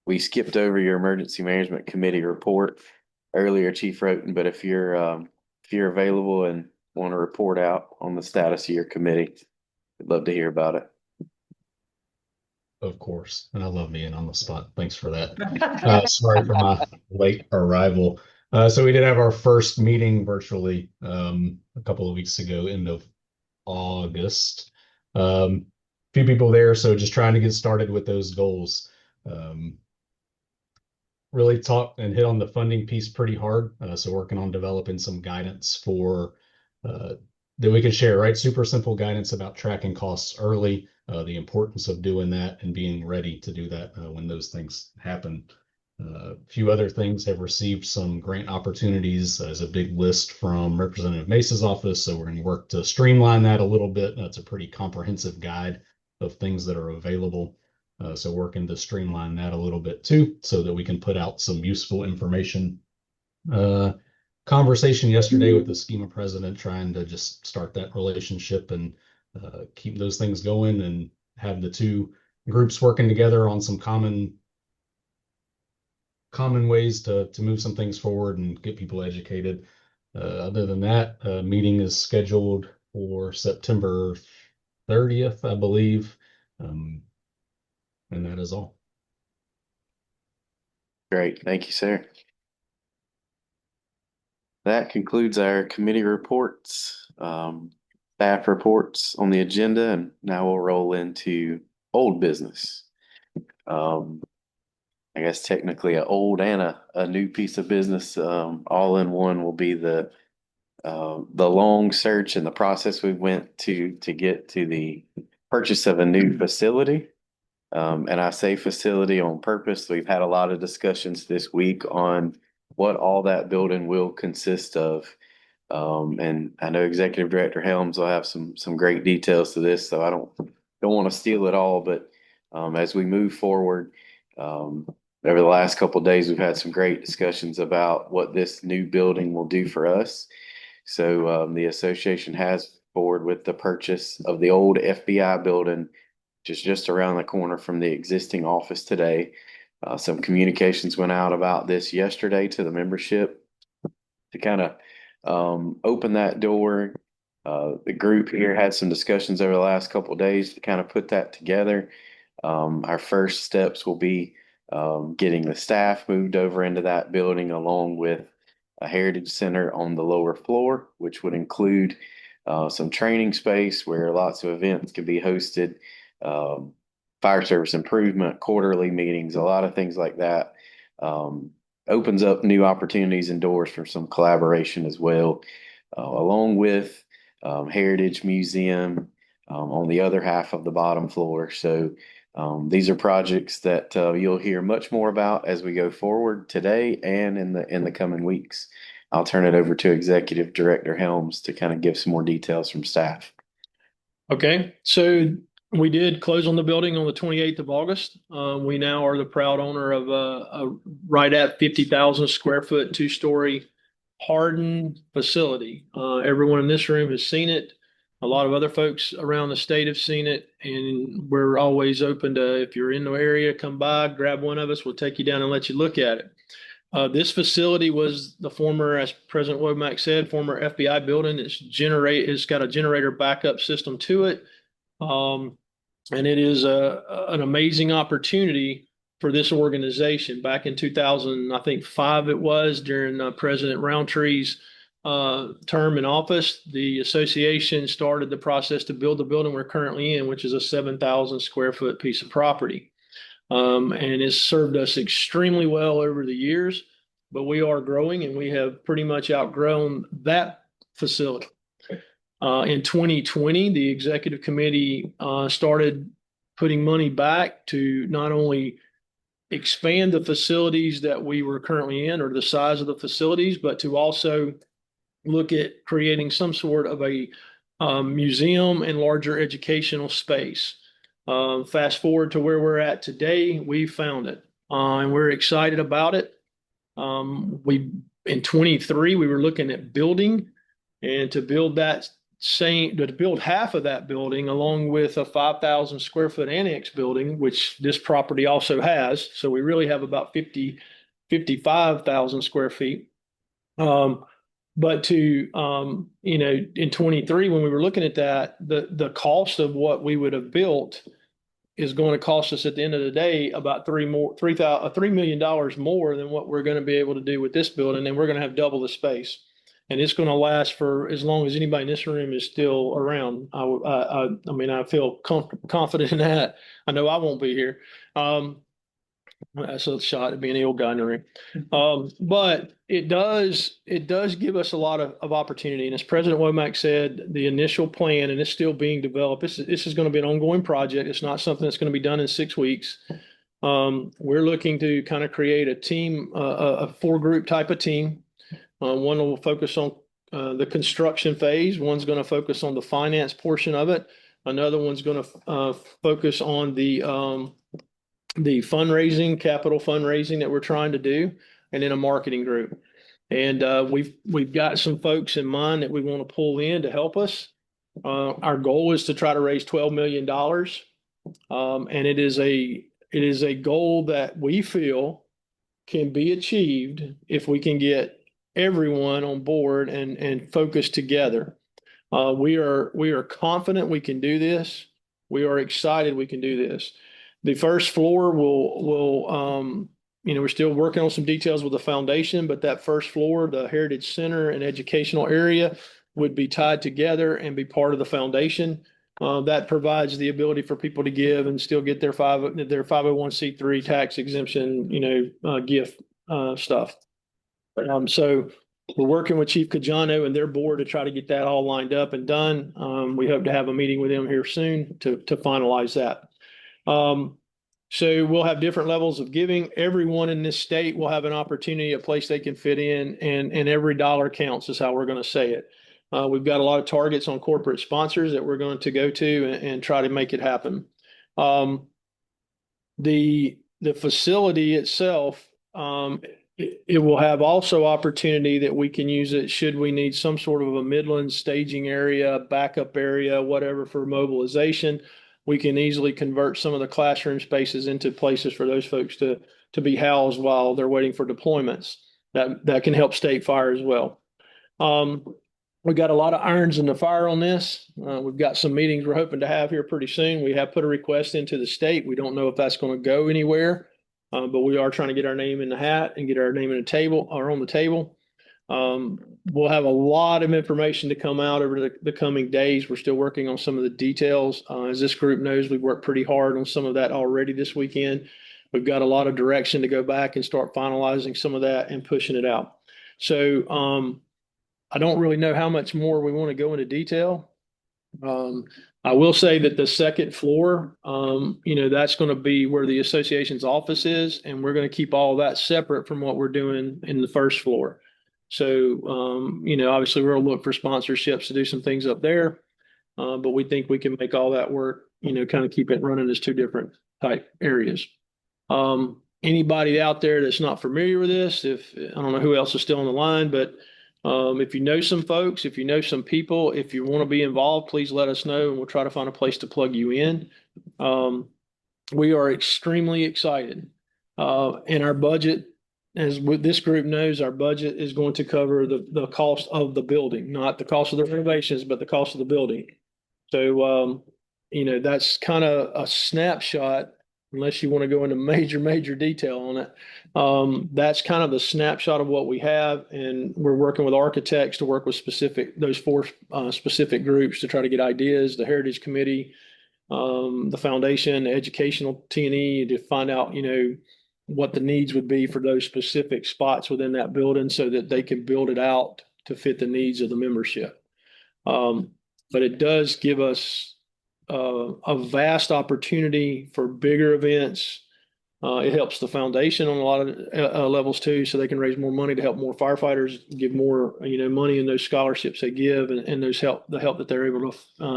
we skipped over your Emergency Management Committee report earlier, Chief Roten. But if you're available and want to report out on the status of your committee, I'd love to hear about it. Of course, and I love being on the spot. Thanks for that. Sorry for my late arrival. So we did have our first meeting virtually a couple of weeks ago, end of August. Few people there, so just trying to get started with those goals. Really talk and hit on the funding piece pretty hard. So working on developing some guidance for that we can share, right? Super simple guidance about tracking costs early, the importance of doing that and being ready to do that when those things happen. A few other things have received some grant opportunities as a big list from Representative Mesa's office. So we're going to work to streamline that a little bit. That's a pretty comprehensive guide of things that are available. So working to streamline that a little bit too, so that we can put out some useful information. Conversation yesterday with the SCHEMA president, trying to just start that relationship and keep those things going and have the two groups working together on some common ways to move some things forward and get people educated. Other than that, meeting is scheduled for September 30th, I believe. And that is all. Great. Thank you, sir. That concludes our committee reports, staff reports on the agenda, and now we'll roll into old business. I guess technically an old and a new piece of business, all in one, will be the long search and the process we went to get to the purchase of a new facility. And I say facility on purpose. We've had a lot of discussions this week on what all that building will consist of. And I know Executive Director Helms will have some great details to this, so I don't want to steal it all. But as we move forward, over the last couple of days, we've had some great discussions about what this new building will do for us. So the association has forward with the purchase of the old FBI building, just around the corner from the existing office today. Some communications went out about this yesterday to the membership to kind of open that door. The group here had some discussions over the last couple of days to kind of put that together. Our first steps will be getting the staff moved over into that building, along with a heritage center on the lower floor, which would include some training space where lots of events could be hosted, fire service improvement, quarterly meetings, a lot of things like that. Opens up new opportunities and doors for some collaboration as well, along with Heritage Museum on the other half of the bottom floor. So these are projects that you'll hear much more about as we go forward today and in the coming weeks. I'll turn it over to Executive Director Helms to kind of give some more details from staff. Okay, so we did close on the building on the 28th of August. We now are the proud owner of a right at 50,000 square foot, 2-story hardened facility. Everyone in this room has seen it. A lot of other folks around the state have seen it, and we're always open to, if you're in the area, come by, grab one of us. We'll take you down and let you look at it. This facility was the former, as President Womack said, former FBI building. It's got a generator backup system to it. And it is an amazing opportunity for this organization. Back in 2005, it was during President Roundtree's term in office, the association started the process to build the building we're currently in, which is a 7,000 square foot piece of property. And it's served us extremely well over the years, but we are growing and we have pretty much outgrown that facility. In 2020, the executive committee started putting money back to not only expand the facilities that we were currently in or the size of the facilities, but to also look at creating some sort of a museum and larger educational space. Fast forward to where we're at today, we found it and we're excited about it. In 23, we were looking at building, and to build half of that building along with a 5,000 square foot annex building, which this property also has. So we really have about 55,000 square feet. But in 23, when we were looking at that, the cost of what we would have built is going to cost us at the end of the day about $3 million more than what we're going to be able to do with this building. And we're going to have double the space. And it's going to last for as long as anybody in this room is still around. I mean, I feel confident in that. I know I won't be here. That's a shot at being the old guy in the room. But it does give us a lot of opportunity. And as President Womack said, the initial plan, and it's still being developed, this is going to be an ongoing project. It's not something that's going to be done in 6 weeks. We're looking to kind of create a team, a 4-group type of team. One will focus on the construction phase. One's going to focus on the finance portion of it. Another one's going to focus on the fundraising, capital fundraising that we're trying to do, and then a marketing group. And we've got some folks in mind that we want to pull in to help us. Our goal is to try to raise $12 million. And it is a goal that we feel can be achieved if we can get everyone on board and focus together. We are confident we can do this. We are excited we can do this. The first floor will we're still working on some details with the foundation, but that first floor, the Heritage Center and educational area, would be tied together and be part of the foundation. That provides the ability for people to give and still get their 501c3 tax exemption, gift stuff. So we're working with Chief Cajano and their board to try to get that all lined up and done. We hope to have a meeting with them here soon to finalize that. So we'll have different levels of giving. Everyone in this state will have an opportunity, a place they can fit in, and every dollar counts is how we're going to say it. We've got a lot of targets on corporate sponsors that we're going to go to and try to make it happen. The facility itself, it will have also opportunity that we can use it should we need some sort of a Midland staging area, backup area, whatever, for mobilization. We can easily convert some of the classroom spaces into places for those folks to be housed while they're waiting for deployments. That can help state fire as well. We've got a lot of irons in the fire on this. We've got some meetings we're hoping to have here pretty soon. We have put a request into the state. We don't know if that's going to go anywhere, but we are trying to get our name in the hat and get our name in the table or on the table. We'll have a lot of information to come out over the coming days. We're still working on some of the details. As this group knows, we've worked pretty hard on some of that already this weekend. We've got a lot of direction to go back and start finalizing some of that and pushing it out. So I don't really know how much more we want to go into detail. I will say that the second floor, that's going to be where the association's office is, and we're going to keep all that separate from what we're doing in the first floor. So, obviously we're going to look for sponsorships to do some things up there. But we think we can make all that work, kind of keep it running as 2 different type areas. Anybody out there that's not familiar with this, I don't know who else is still on the line, but if you know some folks, if you know some people, if you want to be involved, please let us know and we'll try to find a place to plug you in. We are extremely excited. And our budget, as this group knows, our budget is going to cover the cost of the building, not the cost of the renovations, but the cost of the building. So that's kind of a snapshot, unless you want to go into major detail on it. That's kind of the snapshot of what we have, and we're working with architects to work with those four specific groups to try to get ideas, the Heritage Committee, the foundation, the educational T&E, to find out, what the needs would be for those specific spots within that building so that they can build it out to fit the needs of the membership. But it does give us a vast opportunity for bigger events. It helps the foundation on a lot of levels too, so they can raise more money to help more firefighters, give more money in those scholarships they give, and the help that they're able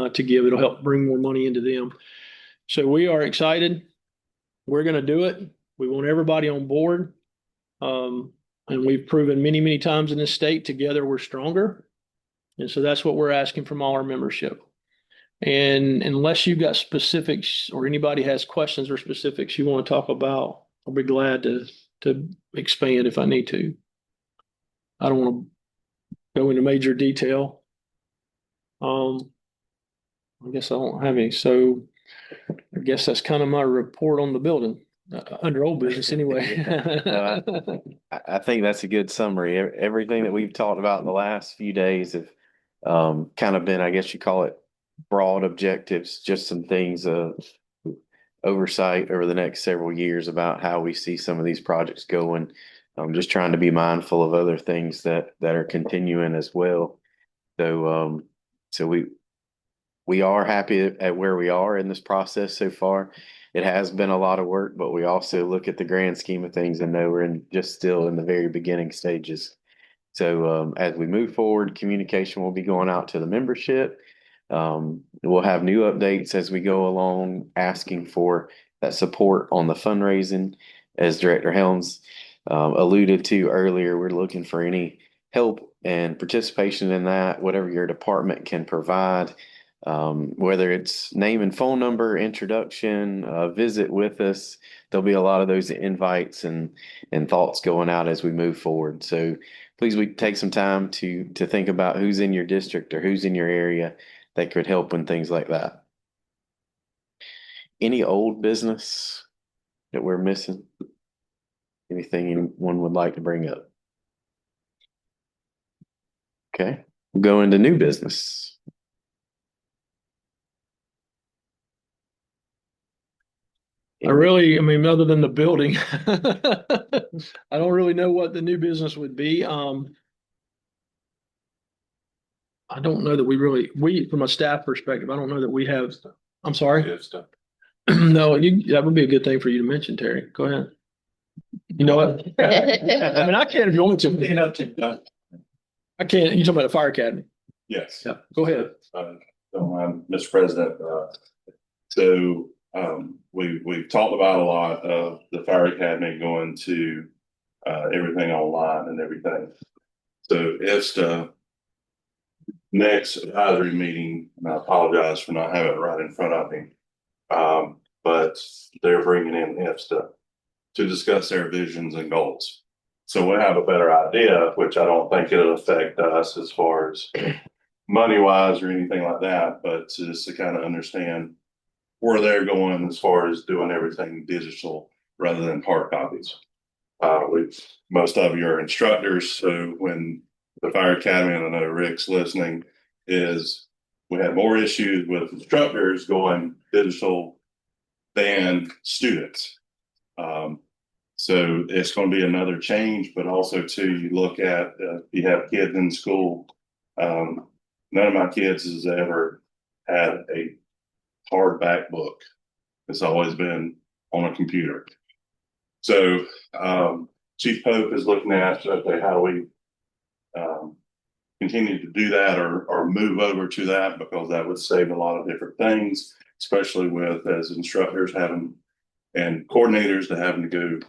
to give. It'll help bring more money into them. So we are excited. We're going to do it. We want everybody on board, and we've proven many times in this state, together we're stronger. And so that's what we're asking from all our membership. And unless you've got specifics or anybody has questions or specifics you want to talk about, I'll be glad to expand if I need to. I don't want to go into major detail. I guess I don't have any. So I guess that's kind of my report on the building under old business anyway. I think that's a good summary. Everything that we've talked about in the last few days have kind of been, I guess you call it, broad objectives, just some things of oversight over the next several years about how we see some of these projects going. I'm just trying to be mindful of other things that are continuing as well. So we are happy at where we are in this process so far. It has been a lot of work, but we also look at the grand scheme of things and know we're still in the very beginning stages. So as we move forward, communication will be going out to the membership. We'll have new updates as we go along, asking for that support on the fundraising. As Director Helms alluded to earlier, we're looking for any help and participation in that, whatever your department can provide, whether it's name and phone number, introduction, visit with us. There'll be a lot of those invites and thoughts going out as we move forward. So please, we take some time to think about who's in your district or who's in your area that could help in things like that. Any old business that we're missing? Anything anyone would like to bring up? Okay, we'll go into new business. Other than the building, I don't really know what the new business would be. I don't know that we from a staff perspective, I don't know that we have. I'm sorry. No, that would be a good thing for you to mention, Terry. Go ahead. You know what? I can if you want me to. I can't. You talking about the fire academy? Yes. Yeah. Go ahead. Don't mind, Mr. President. We've talked about a lot of the fire academy going to everything online and everything. So IFSTA next advisory meeting, and I apologize for not having it right in front of me. But they're bringing in IFSTA to discuss their visions and goals. So we'll have a better idea, which I don't think it'll affect us as far as money wise or anything like that, but just to kind of understand where they're going as far as doing everything digital rather than hard copies. Most of you are instructors, so when the fire academy, and I know Rick's listening, is we had more issues with instructors going digital than students. So it's going to be another change, but also too, you look at if you have kids in school. None of my kids has ever had a hardback book. It's always been on a computer. So Chief Pope is looking at, okay, how do we continue to do that or move over to that, because that would save a lot of different things, especially with as instructors having and coordinators to having to go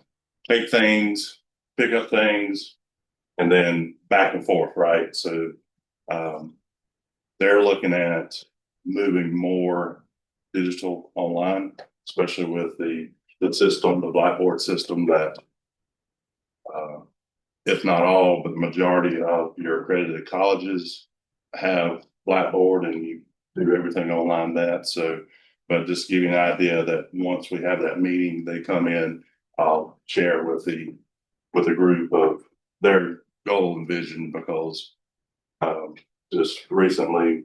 take things, pick up things, and then back and forth, right? So they're looking at moving more digital online, especially with the system, the Blackboard system that if not all, but the majority of your accredited colleges have Blackboard and you do everything online that. So But just to give you an idea that once we have that meeting, they come in, I'll share with the group of their goal and vision because just recently,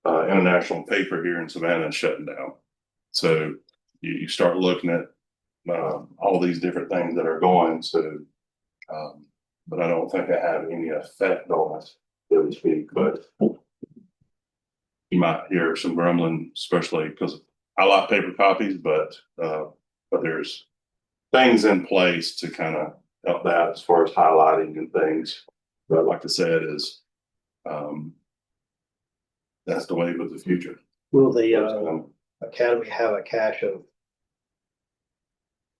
international paper here in Savannah is shutting down. So you start looking at all these different things that are going. So, but I don't think it had any effect on us, so to speak. But you might hear some grumbling, especially because I like paper copies, but there's things in place to kind of help that as far as highlighting and things. But like I said, is that's the wave of the future. Will the academy have a cache of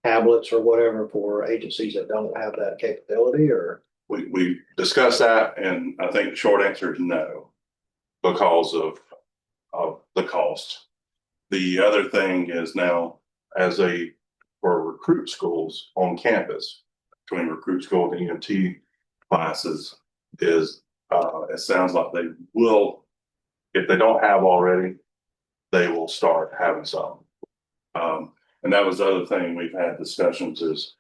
tablets or whatever for agencies that don't have that capability, or? We discussed that, and I think the short answer is no, because of the cost. The other thing is now, for recruit schools on campus, between recruit school and EMT classes, is it sounds like they will, if they don't have already, they will start having some. And that was the other thing we've had discussions is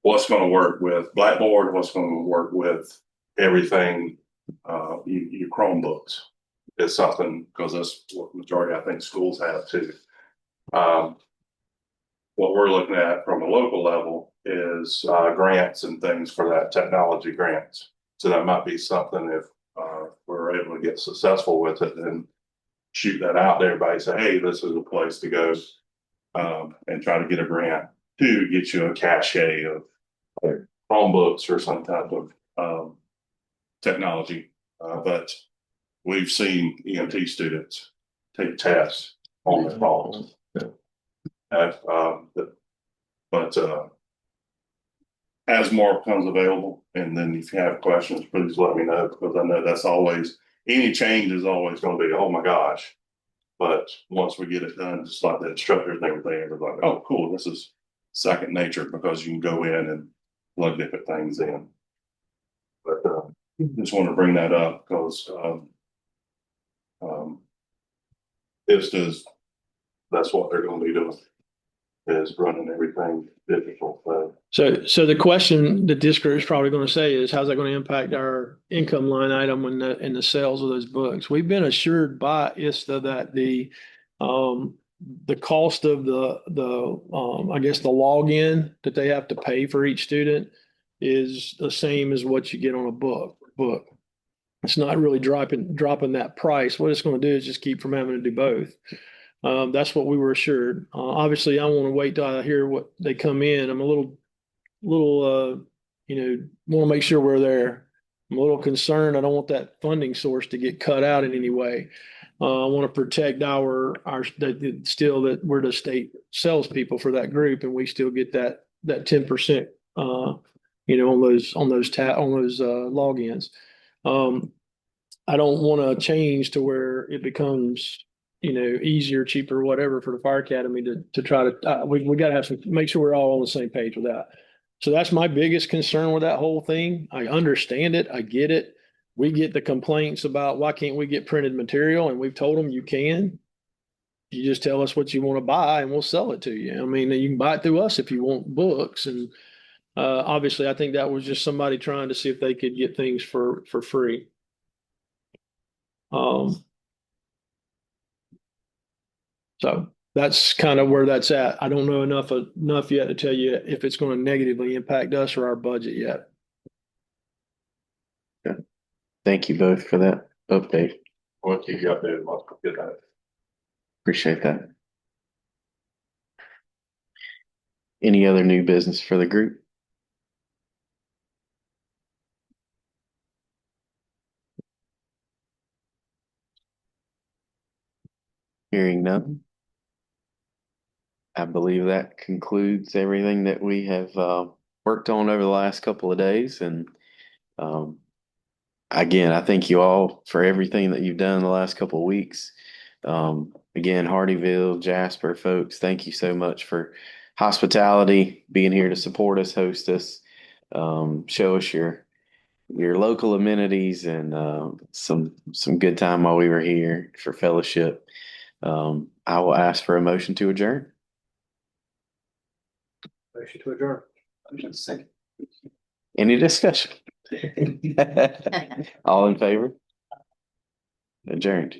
what's going to work with Blackboard, what's going to work with everything, your Chromebooks is something, because that's what majority I think schools have too. What we're looking at from a local level is grants and things for that, technology grants. So that might be something if we're able to get successful with it and shoot that out there by say, hey, this is a place to go and try to get a grant to get you a cache of Chromebooks or some type of technology. But we've seen EMT students take tests on their phones. But as more becomes available, and then if you have questions, please let me know, because I know that's always, any change is always going to be, oh my gosh. But once we get it done, just like the instructors and everything, everybody's like, oh, cool, this is second nature, because you can go in and plug different things in. But just want to bring that up because that's what they're going to be doing, is running everything digital. So the question that this group is probably going to say is, how's that going to impact our income line item in the sales of those books? We've been assured by ISTA that the cost of I guess the login that they have to pay for each student is the same as what you get on a book. It's not really dropping that price. What it's going to do is just keep from having to do both. That's what we were assured. Obviously, I want to wait till I hear what they come in. I'm a little, want to make sure we're there. I'm a little concerned. I don't want that funding source to get cut out in any way. I want to protect still that we're the state salespeople for that group, and we still get that 10%, on those logins. I don't want to change to where it becomes, easier, cheaper, whatever for the fire academy to try to, we got to have make sure we're all on the same page with that. So that's my biggest concern with that whole thing. I understand it. I get it. We get the complaints about why can't we get printed material? And we've told them you can. You just tell us what you want to buy and we'll sell it to you. I mean, you can buy it through us if you want books. And obviously, I think that was just somebody trying to see if they could get things for free. So that's kind of where that's at. I don't know enough yet to tell you if it's going to negatively impact us or our budget yet. Okay. Thank you both for that update. We'll keep you updated. Good night. Appreciate that. Any other new business for the group? Hearing none. I believe that concludes everything that we have worked on over the last couple of days. And again, I thank you all for everything that you've done the last couple of weeks. Again, Hardyville, Jasper folks, thank you so much for hospitality, being here to support us, host us, show us your local amenities, and some good time while we were here for fellowship. I will ask for a motion to adjourn. Motion to adjourn. Any discussion? All in favor? Adjourned.